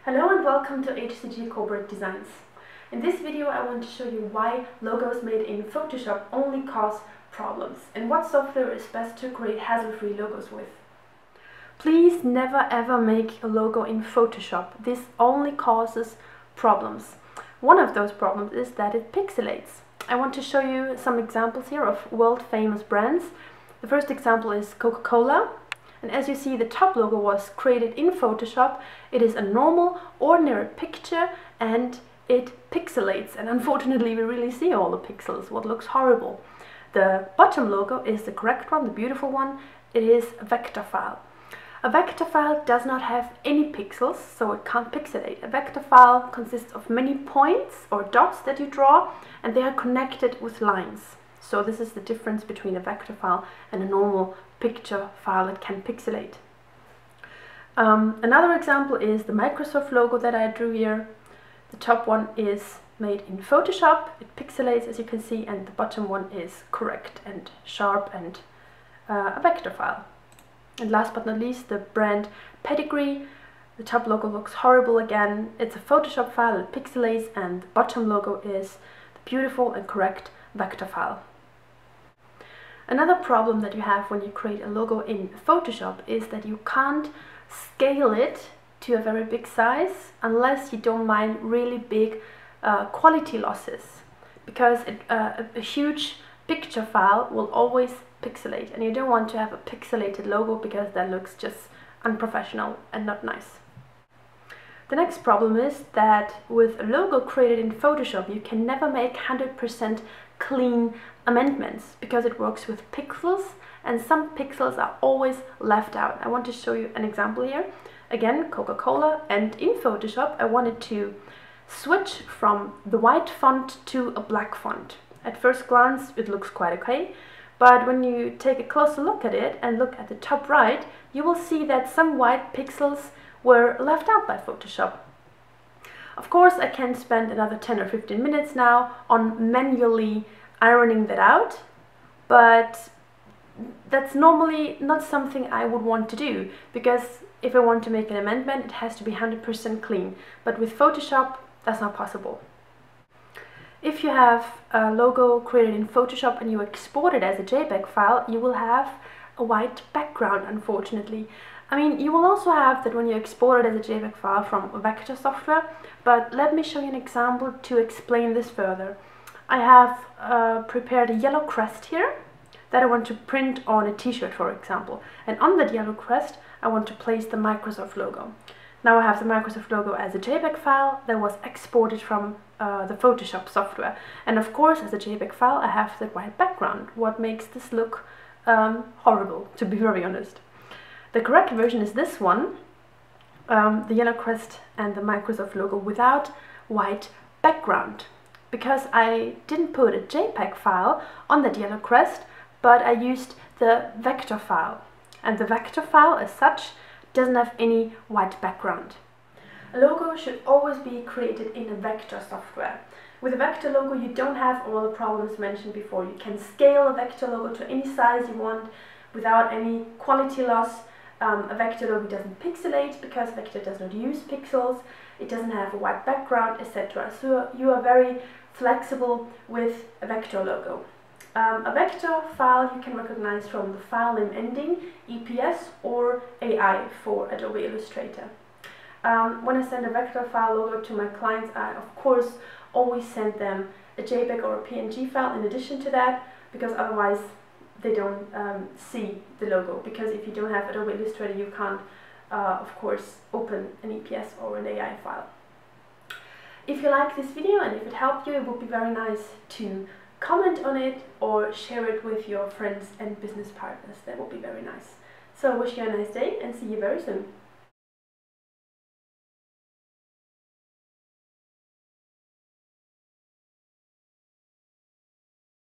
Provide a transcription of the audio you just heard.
Hello and welcome to HCG Corporate Designs. In this video I want to show you why logos made in Photoshop only cause problems and what software is best to create hassle-free logos with. Please never ever make a logo in Photoshop. This only causes problems. One of those problems is that it pixelates. I want to show you some examples here of world famous brands. The first example is CocaCola. And as you see, the top logo was created in Photoshop. It is a normal, ordinary picture and it pixelates. And unfortunately, we really see all the pixels, what looks horrible. The bottom logo is the correct one, the beautiful one. It is a vector file. A vector file does not have any pixels, so it can't pixelate. A vector file consists of many points or dots that you draw, and they are connected with lines. So this is the difference between a vector file and a normal picture file that can pixelate. Another example is the Microsoft logo that I drew here. The top one is made in Photoshop, it pixelates as you can see, and the bottom one is correct and sharp and a vector file. And last but not least, the brand Pedigree. The top logo looks horrible again. It's a Photoshop file, it pixelates, and the bottom logo is the beautiful and correct vector file. Another problem that you have when you create a logo in Photoshop is that you can't scale it to a very big size unless you don't mind really big quality losses, because a huge picture file will always pixelate, and you don't want to have a pixelated logo because that looks just unprofessional and not nice. The next problem is that with a logo created in Photoshop you can never make 100% clean amendments because it works with pixels and some pixels are always left out. I want to show you an example here. Again, Coca-Cola, and in Photoshop I wanted to switch from the white font to a black font. At first glance it looks quite okay, but when you take a closer look at it and look at the top right, you will see that some white pixels were left out by Photoshop. Of course, I can spend another 10 or 15 minutes now on manually ironing that out, but that's normally not something I would want to do, because if I want to make an amendment it has to be 100% clean, but with Photoshop that's not possible. If you have a logo created in Photoshop and you export it as a JPEG file, you will have a white background, unfortunately. I mean, you will also have that when you export it as a JPEG file from vector software, but let me show you an example to explain this further. I have prepared a yellow crest here that I want to print on a t-shirt, for example, and on that yellow crest I want to place the Microsoft logo. Now I have the Microsoft logo as a JPEG file that was exported from the Photoshop software, and of course as a JPEG file I have the white background, what makes this look horrible, to be very honest. The correct version is this one, the yellow crest and the Microsoft logo without white background, because I didn't put a JPEG file on that yellow crest, but I used the vector file, and the vector file as such doesn't have any white background. A logo should always be created in a vector software. With a vector logo you don't have all the problems mentioned before. You can scale a vector logo to any size you want without any quality loss. A vector logo doesn't pixelate because vector does not use pixels. It doesn't have a white background, etc. So you are very flexible with a vector logo. A vector file you can recognize from the file name ending EPS or AI for Adobe Illustrator. When I send a vector file logo to my clients, I of course always send them a JPEG or a PNG file in addition to that, because otherwise they don't see the logo, because if you don't have Adobe Illustrator you can't of course open an EPS or an AI file. If you like this video and if it helped you, it would be very nice to comment on it or share it with your friends and business partners. That would be very nice. So I wish you a nice day and see you very soon.